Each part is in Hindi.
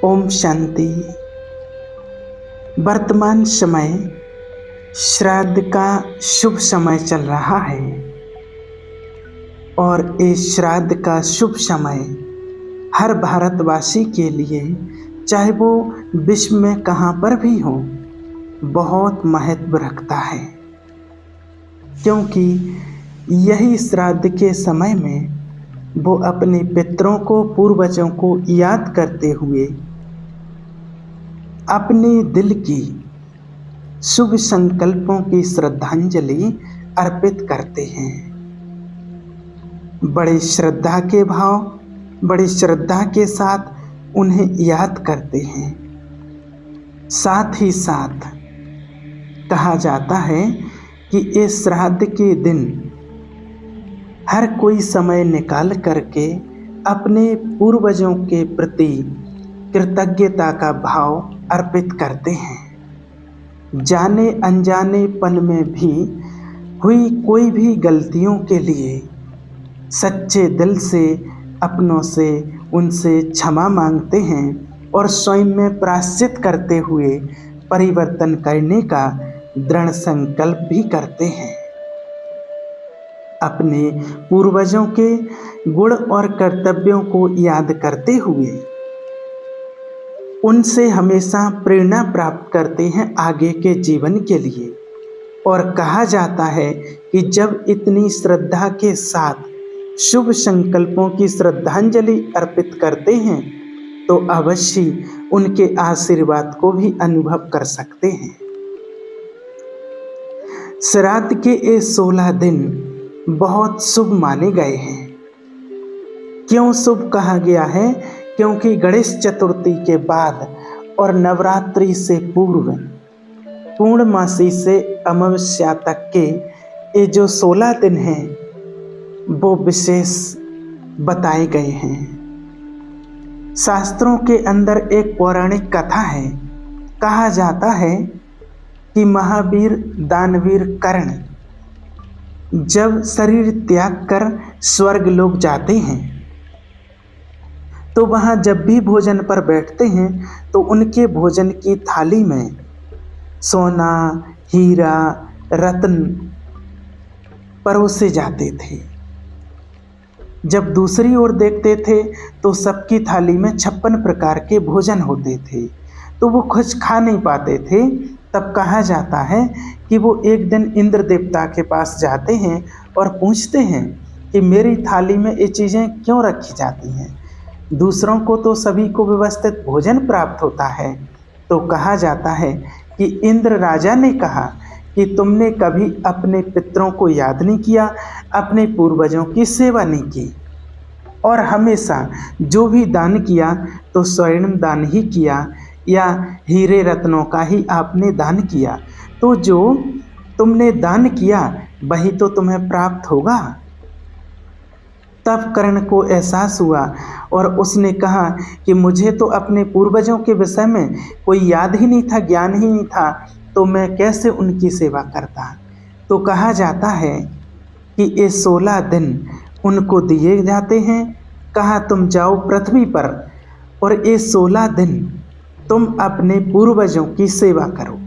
ओम शांति। वर्तमान समय श्राद्ध का शुभ समय चल रहा है और इस श्राद्ध का शुभ समय हर भारतवासी के लिए, चाहे वो विश्व में कहाँ पर भी हो, बहुत महत्व रखता है, क्योंकि यही श्राद्ध के समय में वो अपने पितरों को, पूर्वजों को याद करते हुए अपने दिल की शुभ संकल्पों की श्रद्धांजलि अर्पित करते हैं। बड़ी श्रद्धा के भाव, बड़ी श्रद्धा के साथ उन्हें याद करते हैं। साथ ही साथ कहा जाता है कि इस श्राद्ध के दिन हर कोई समय निकाल करके अपने पूर्वजों के प्रति कृतज्ञता का भाव अर्पित करते हैं। जाने अनजाने पन में भी हुई कोई भी गलतियों के लिए सच्चे दिल से अपनों से उनसे क्षमा मांगते हैं और स्वयं में प्रायश्चित करते हुए परिवर्तन करने का दृढ़ संकल्प भी करते हैं। अपने पूर्वजों के गुण और कर्तव्यों को याद करते हुए उनसे हमेशा प्रेरणा प्राप्त करते हैं आगे के जीवन के लिए। और कहा जाता है कि जब इतनी श्रद्धा के साथ शुभ संकल्पों की श्रद्धांजलि अर्पित करते हैं तो अवश्य उनके आशीर्वाद को भी अनुभव कर सकते हैं। श्राद्ध के ये 16 दिन बहुत शुभ माने गए हैं। क्यों शुभ कहा गया है? क्योंकि गणेश चतुर्थी के बाद और नवरात्रि से पूर्व पूर्णमासी से अमावस्या तक के ये जो 16 दिन हैं वो विशेष बताए गए हैं। शास्त्रों के अंदर एक पौराणिक कथा है। कहा जाता है कि महावीर दानवीर कर्ण जब शरीर त्याग कर स्वर्ग लोक जाते हैं तो वहाँ जब भी भोजन पर बैठते हैं तो उनके भोजन की थाली में सोना, हीरा, रत्न परोसे जाते थे। जब दूसरी ओर देखते थे तो सबकी थाली में 56 प्रकार के भोजन होते थे, तो वो कुछ खा नहीं पाते थे। तब कहा जाता है कि वो एक दिन इंद्र देवता के पास जाते हैं और पूछते हैं कि मेरी थाली में ये चीज़ें क्यों रखी जाती हैं, दूसरों को तो सभी को व्यवस्थित भोजन प्राप्त होता है। तो कहा जाता है कि इंद्र राजा ने कहा कि तुमने कभी अपने पितरों को याद नहीं किया, अपने पूर्वजों की सेवा नहीं की, और हमेशा जो भी दान किया तो स्वर्ण दान ही किया या हीरे रत्नों का ही आपने दान किया। तो जो तुमने दान किया वही तो तुम्हें प्राप्त होगा। तब कर्ण को एहसास हुआ और उसने कहा कि मुझे तो अपने पूर्वजों के विषय में कोई याद ही नहीं था, ज्ञान ही नहीं था, तो मैं कैसे उनकी सेवा करता। तो कहा जाता है कि ये 16 दिन उनको दिए जाते हैं। कहा तुम जाओ पृथ्वी पर और ये 16 दिन तुम अपने पूर्वजों की सेवा करो,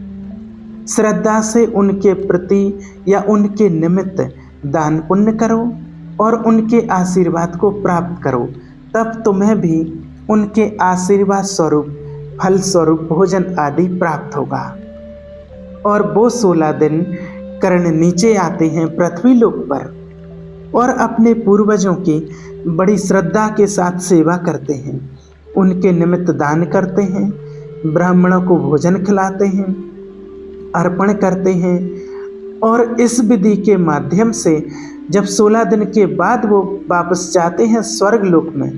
श्रद्धा से उनके प्रति या उनके निमित्त दान पुण्य करो और उनके आशीर्वाद को प्राप्त करो। तब तुम्हें भी उनके आशीर्वाद स्वरूप फल स्वरूप भोजन आदि प्राप्त होगा। और वो 16 दिन कर्ण नीचे आते हैं पृथ्वी लोक पर और अपने पूर्वजों की बड़ी श्रद्धा के साथ सेवा करते हैं, उनके निमित्त दान करते हैं, ब्राह्मणों को भोजन खिलाते हैं, अर्पण करते हैं। और इस विधि के माध्यम से जब 16 दिन के बाद वो वापस जाते हैं स्वर्ग लोक में,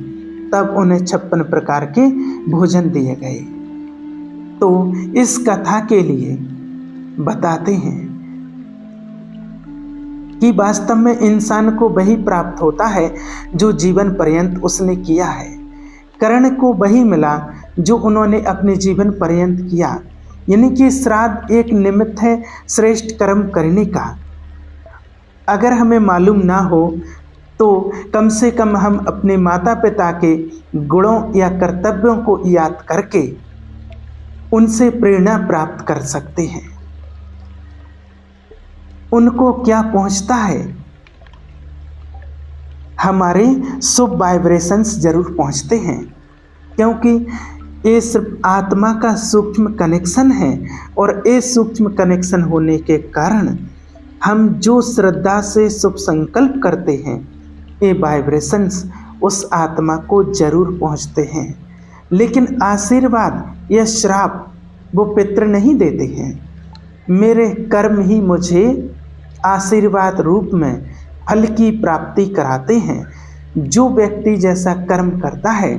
तब उन्हें 56 प्रकार के भोजन दिए गए। तो इस कथा के लिए बताते हैं कि वास्तव में इंसान को वही प्राप्त होता है जो जीवन पर्यंत उसने किया है। कर्ण को वही मिला जो उन्होंने अपने जीवन पर्यंत किया, यानी कि श्राद्ध एक निमित्त है श्रेष्ठ कर्म करने का। अगर हमें मालूम ना हो तो कम से कम हम अपने माता पिता के गुणों या कर्तव्यों को याद करके उनसे प्रेरणा प्राप्त कर सकते हैं। उनको क्या पहुंचता है? हमारे शुभ वाइब्रेशंस जरूर पहुंचते हैं, क्योंकि ये सिर्फ आत्मा का सूक्ष्म कनेक्शन है और ये सूक्ष्म कनेक्शन होने के कारण हम जो श्रद्धा से शुभ संकल्प करते हैं, ये वाइब्रेशंस उस आत्मा को जरूर पहुंचते हैं। लेकिन आशीर्वाद या श्राप वो पितृ नहीं देते हैं। मेरे कर्म ही मुझे आशीर्वाद रूप में फल की प्राप्ति कराते हैं। जो व्यक्ति जैसा कर्म करता है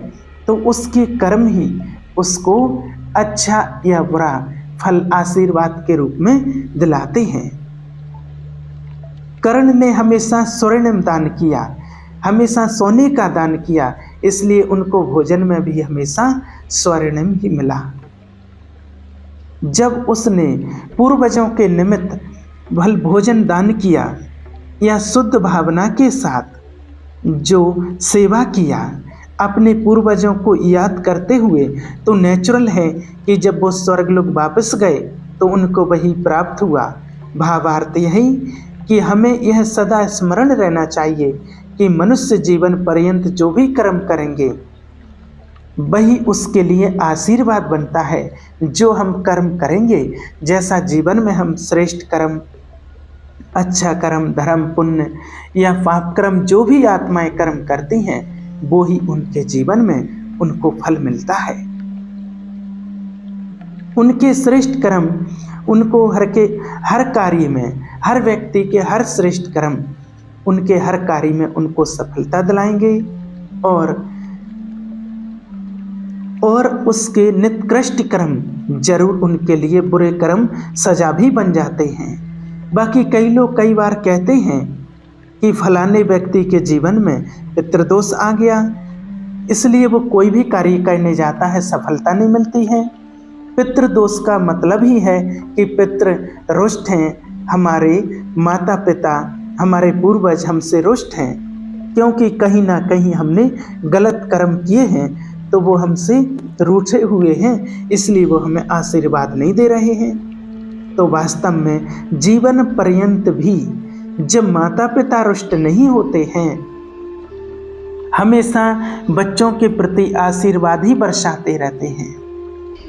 तो उसके कर्म ही उसको अच्छा या बुरा फल आशीर्वाद के रूप में दिलाते हैं। कर्ण ने हमेशा स्वर्णिम दान किया, हमेशा सोने का दान किया, इसलिए उनको भोजन में भी हमेशा स्वर्णिम ही मिला। जब उसने पूर्वजों के निमित्त भल भोजन दान किया या शुद्ध भावना के साथ जो सेवा किया अपने पूर्वजों को याद करते हुए, तो नेचुरल है कि जब वो स्वर्ग लोग वापस गए तो उनको वही प्राप्त हुआ। भावार्थ यही कि हमें यह सदा स्मरण रहना चाहिए कि मनुष्य जीवन पर्यंत जो भी कर्म करेंगे वही उसके लिए आशीर्वाद बनता है। जो हम कर्म करेंगे, जैसा जीवन में हम श्रेष्ठ कर्म, अच्छा कर्म, धर्म, पुण्य या पाप कर्म, जो भी आत्माएं कर्म करती हैं, वो ही उनके जीवन में उनको फल मिलता है। उनके श्रेष्ठ कर्म उनको हर कार्य में, हर व्यक्ति के हर श्रेष्ठ कर्म उनके हर कार्य में उनको सफलता दिलाएंगे और उसके निकृष्ट कर्म जरूर उनके लिए बुरे कर्म सजा भी बन जाते हैं। बाकी कई लोग कई बार कहते हैं कि फलाने व्यक्ति के जीवन में पितृदोष आ गया, इसलिए वो कोई भी कार्य करने जाता है सफलता नहीं मिलती है। पितृदोष का मतलब ही है कि पितृ रुष्ट हैं, हमारे माता पिता, हमारे पूर्वज हमसे रुष्ट हैं, क्योंकि कहीं ना कहीं हमने गलत कर्म किए हैं, तो वो हमसे रूठे हुए हैं, इसलिए वो हमें आशीर्वाद नहीं दे रहे हैं। तो वास्तव में जीवन पर्यंत भी जब माता पिता रुष्ट नहीं होते हैं, हमेशा बच्चों के प्रति आशीर्वाद ही बरसाते रहते हैं,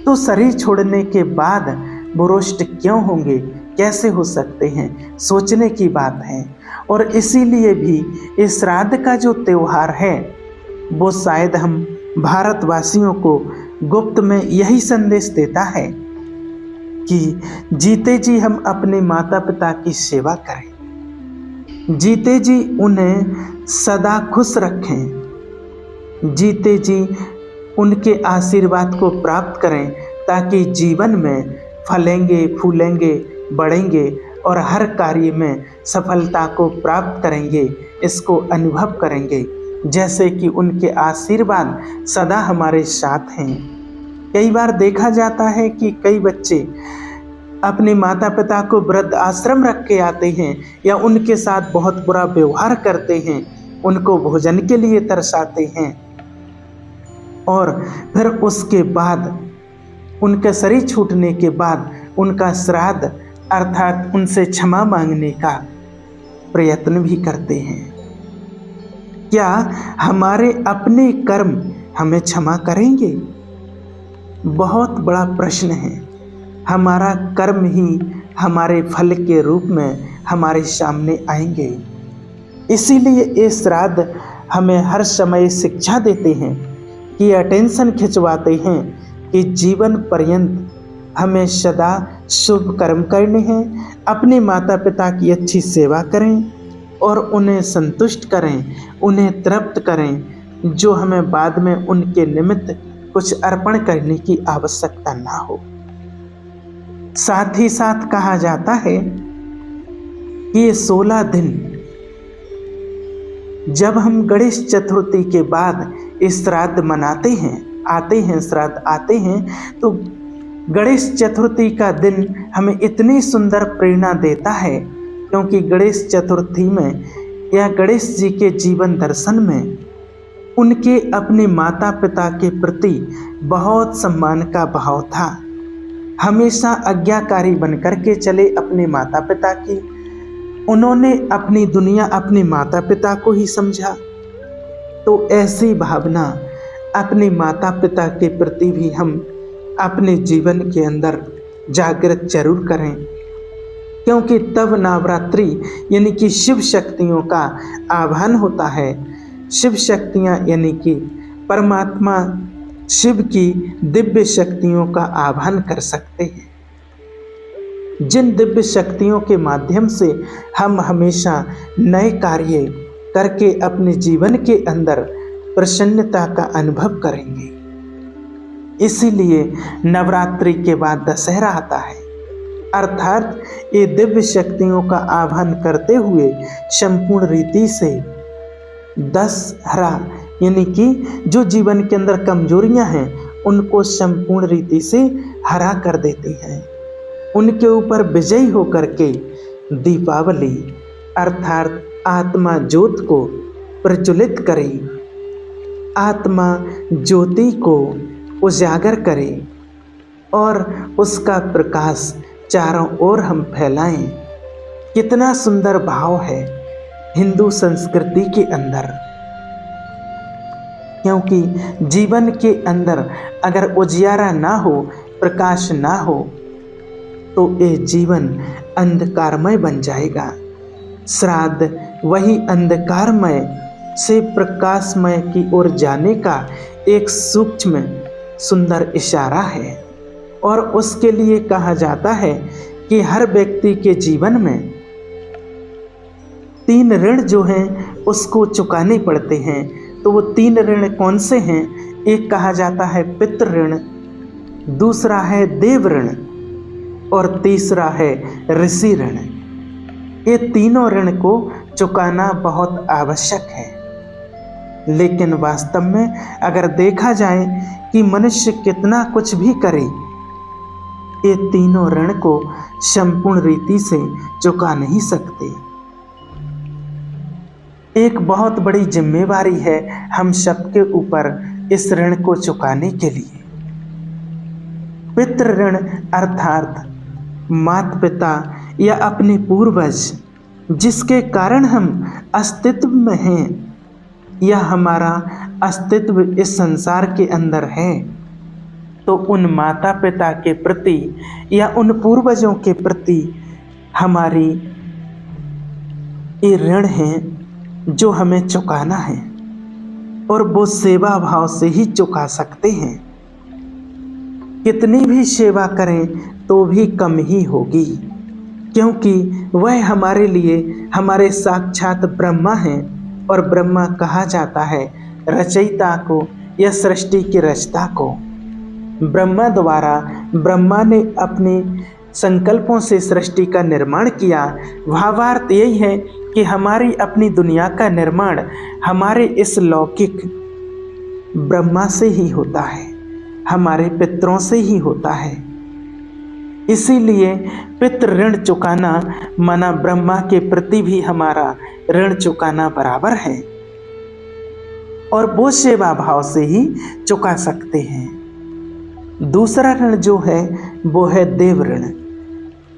तो शरीर छोड़ने के बाद वो रुष्ट क्यों होंगे, कैसे हो सकते हैं, सोचने की बात है। और इसीलिए भी इस श्राद्ध का जो त्यौहार है वो शायद हम भारतवासियों को गुप्त में यही संदेश देता है कि जीते जी हम अपने माता पिता की सेवा करें, जीते जी उन्हें सदा खुश रखें, जीते जी उनके आशीर्वाद को प्राप्त करें, ताकि जीवन में फलेंगे, फूलेंगे, बढ़ेंगे और हर कार्य में सफलता को प्राप्त करेंगे, इसको अनुभव करेंगे, जैसे कि उनके आशीर्वाद सदा हमारे साथ हैं। कई बार देखा जाता है कि कई बच्चे अपने माता पिता को वृद्ध आश्रम रख के आते हैं या उनके साथ बहुत बुरा व्यवहार करते हैं, उनको भोजन के लिए तरसाते हैं और फिर उसके बाद उनका शरीर छूटने के बाद उनका श्राद्ध अर्थात उनसे क्षमा मांगने का प्रयत्न भी करते हैं। क्या हमारे अपने कर्म हमें क्षमा करेंगे? बहुत बड़ा प्रश्न है। हमारा कर्म ही हमारे फल के रूप में हमारे सामने आएंगे। इसीलिए ये श्राद्ध हमें हर समय शिक्षा देते हैं कि अटेंशन खिंचवाते हैं कि जीवन पर्यंत हमें सदा शुभ कर्म करने हैं, अपने माता पिता की अच्छी सेवा करें और उन्हें संतुष्ट करें, उन्हें तृप्त करें, जो हमें बाद में उनके निमित्त कुछ अर्पण करने की आवश्यकता ना हो। साथ ही साथ कहा जाता है कि ये 16 दिन जब हम गणेश चतुर्थी के बाद इस श्राद्ध मनाते हैं, आते हैं, श्राद्ध आते हैं, तो गणेश चतुर्थी का दिन हमें इतनी सुंदर प्रेरणा देता है, क्योंकि गणेश चतुर्थी में या गणेश जी के जीवन दर्शन में उनके अपने माता पिता के प्रति बहुत सम्मान का भाव था। हमेशा आज्ञाकारी बनकर के चले अपने माता पिता की। उन्होंने अपनी दुनिया अपने माता पिता को ही समझा। तो ऐसी भावना अपने माता पिता के प्रति भी हम अपने जीवन के अंदर जागृत जरूर करें, क्योंकि तब नवरात्रि यानी कि शिव शक्तियों का आह्वान होता है। शिव शक्तियाँ यानी कि परमात्मा शिव की दिव्य शक्तियों का आह्वान कर सकते हैं, जिन दिव्य शक्तियों के माध्यम से हम हमेशा नए कार्य करके अपने जीवन के अंदर प्रसन्नता का अनुभव करेंगे। इसीलिए नवरात्रि के बाद दशहरा आता है, अर्थात ये दिव्य शक्तियों का आह्वान करते हुए संपूर्ण रीति से दशहरा यानी कि जो जीवन के अंदर कमजोरियां हैं उनको संपूर्ण रीति से हरा कर देती हैं। उनके ऊपर विजयी होकर के दीपावली अर्थात आत्मा ज्योत को प्रज्वलित करे, आत्मा ज्योति को उजागर करे और उसका प्रकाश चारों ओर हम फैलाएं। कितना सुंदर भाव है हिंदू संस्कृति के अंदर, क्योंकि जीवन के अंदर अगर उजियारा ना हो, प्रकाश ना हो, तो ये जीवन अंधकारमय बन जाएगा। श्राद्ध वही अंधकारमय से प्रकाशमय की ओर जाने का एक सूक्ष्म सुंदर इशारा है। और उसके लिए कहा जाता है कि हर व्यक्ति के जीवन में 3 ऋण जो हैं उसको चुकाने पड़ते हैं। तो वो 3 ऋण कौन से हैं? एक कहा जाता है पितृ ऋण, दूसरा है देव ऋण और तीसरा है ऋषि ऋण। ये तीनों ऋण को चुकाना बहुत आवश्यक है। लेकिन वास्तव में अगर देखा जाए कि मनुष्य कितना कुछ भी करे, ये तीनों ऋण को संपूर्ण रीति से चुका नहीं सकते। एक बहुत बड़ी जिम्मेवारी है हम सबके ऊपर इस ऋण को चुकाने के लिए। पितृ ऋण अर्थात माता पिता या अपने पूर्वज जिसके कारण हम अस्तित्व में हैं या हमारा अस्तित्व इस संसार के अंदर है, तो उन माता पिता के प्रति या उन पूर्वजों के प्रति हमारी ये ऋण हैं जो हमें चुकाना है, और वो सेवा भाव से ही चुका सकते हैं। कितनी भी सेवा करें तो भी कम ही होगी, क्योंकि वह हमारे लिए हमारे साक्षात ब्रह्मा हैं। और ब्रह्मा कहा जाता है रचयिता को या सृष्टि के रचयिता को। ब्रह्मा द्वारा ब्रह्मा ने अपने संकल्पों से सृष्टि का निर्माण किया। भावार्थ यही है कि हमारी अपनी दुनिया का निर्माण हमारे इस लौकिक ब्रह्मा से ही होता है, हमारे पितरों से ही होता है। इसीलिए पितृ ऋण चुकाना माना ब्रह्मा के प्रति भी हमारा ऋण चुकाना बराबर है, और वो सेवा भाव से ही चुका सकते हैं। दूसरा ऋण जो है वो है देव ऋण।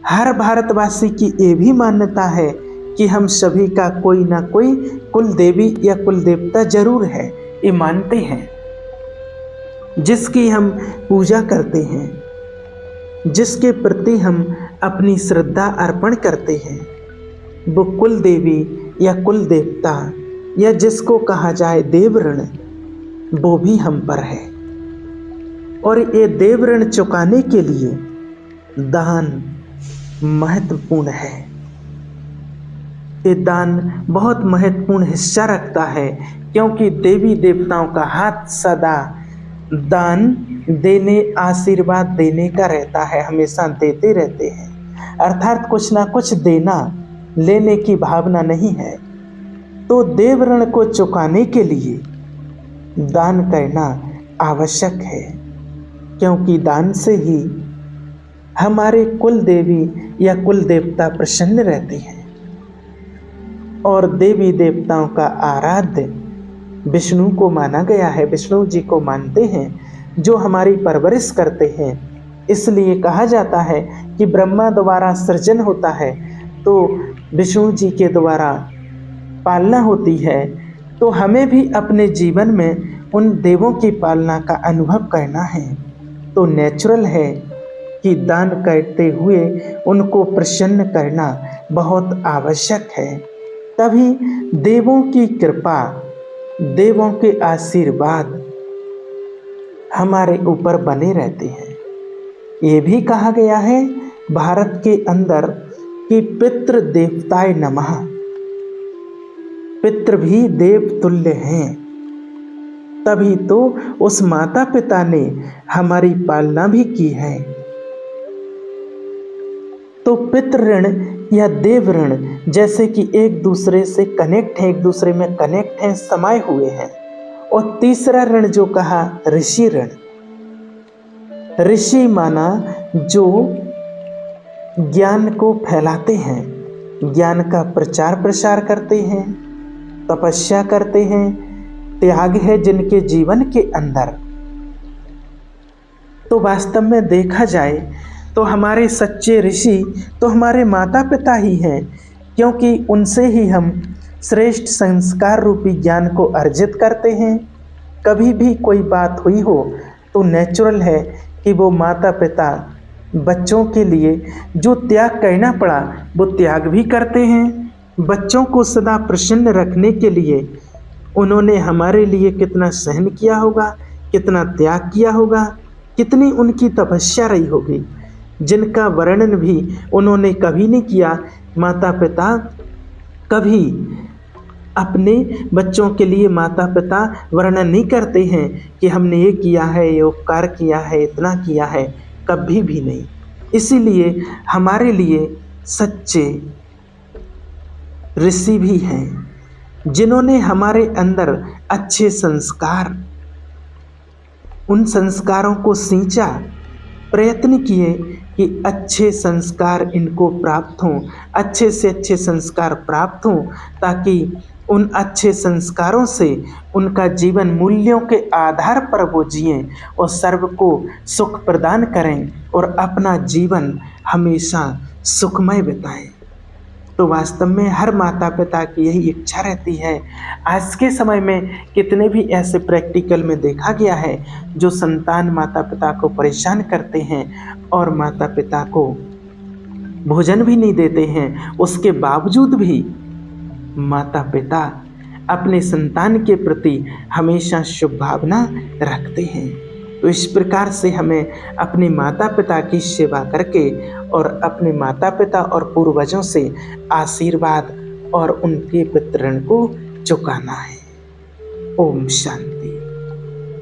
हर भारतवासी की ये भी मान्यता है कि हम सभी का कोई ना कोई कुल देवी या कुल देवता जरूर है, ये मानते हैं, जिसकी हम पूजा करते हैं, जिसके प्रति हम अपनी श्रद्धा अर्पण करते हैं। वो कुल देवी या कुल देवता या जिसको कहा जाए देव ऋण, वो भी हम पर है। और ये देव ऋण चुकाने के लिए दान महत्वपूर्ण है। ये दान बहुत महत्वपूर्ण हिस्सा रखता है, क्योंकि देवी देवताओं का हाथ सदा दान देने, आशीर्वाद देने का रहता है, हमेशा देते रहते हैं। अर्थात कुछ ना कुछ देना, लेने की भावना नहीं है। तो देव ऋण को चुकाने के लिए दान करना आवश्यक है, क्योंकि दान से ही हमारे कुल देवी या कुल देवता प्रसन्न रहते हैं। और देवी देवताओं का आराध्य विष्णु को माना गया है, विष्णु जी को मानते हैं जो हमारी परवरिश करते हैं। इसलिए कहा जाता है कि ब्रह्मा द्वारा सृजन होता है तो विष्णु जी के द्वारा पालना होती है। तो हमें भी अपने जीवन में उन देवों की पालना का अनुभव करना है। तो नेचुरल है कि दान करते हुए उनको प्रसन्न करना बहुत आवश्यक है। तभी देवों की कृपा, देवों के आशीर्वाद हमारे ऊपर बने रहते हैं। ये भी कहा गया है भारत के अंदर कि पितृ देवताय नमः, पितृ भी देव तुल्य हैं। तभी तो उस माता पिता ने हमारी पालना भी की है। तो पितृ ऋण या देव ऋण जैसे कि एक दूसरे से कनेक्ट है, एक दूसरे में कनेक्ट हैं, समाये हुए हैं। और तीसरा ऋण जो कहा ऋषि ऋण, ऋषि माना जो ज्ञान को फैलाते हैं, ज्ञान का प्रचार प्रसार करते हैं, तपस्या करते हैं, त्याग है जिनके जीवन के अंदर। तो वास्तव में देखा जाए तो हमारे सच्चे ऋषि तो हमारे माता पिता ही हैं, क्योंकि उनसे ही हम श्रेष्ठ संस्कार रूपी ज्ञान को अर्जित करते हैं। कभी भी कोई बात हुई हो तो नेचुरल है कि वो माता पिता बच्चों के लिए जो त्याग करना पड़ा वो त्याग भी करते हैं। बच्चों को सदा प्रसन्न रखने के लिए उन्होंने हमारे लिए कितना सहन किया होगा, कितना त्याग किया होगा, कितनी उनकी तपस्या रही होगी, जिनका वर्णन भी उन्होंने कभी नहीं किया। माता पिता कभी अपने बच्चों के लिए माता पिता वर्णन नहीं करते हैं कि हमने ये किया है, ये उपकार किया है, इतना किया है, कभी भी नहीं। इसीलिए हमारे लिए सच्चे ऋषि भी हैं जिन्होंने हमारे अंदर अच्छे संस्कार, उन संस्कारों को सींचा, प्रयत्न किए कि अच्छे संस्कार इनको प्राप्त हों, अच्छे से अच्छे संस्कार प्राप्त हों, ताकि उन अच्छे संस्कारों से उनका जीवन मूल्यों के आधार पर वो जिएं और सर्व को सुख प्रदान करें और अपना जीवन हमेशा सुखमय बिताएं। तो वास्तव में हर माता पिता की यही इच्छा रहती है। आज के समय में कितने भी ऐसे प्रैक्टिकल में देखा गया है जो संतान माता पिता को परेशान करते हैं और माता पिता को भोजन भी नहीं देते हैं, उसके बावजूद भी माता पिता अपने संतान के प्रति हमेशा शुभ भावना रखते हैं। तो इस प्रकार से हमें अपने माता पिता की सेवा करके और अपने माता पिता और पूर्वजों से आशीर्वाद और उनके पितृ ऋण को चुकाना है। ओम शांति।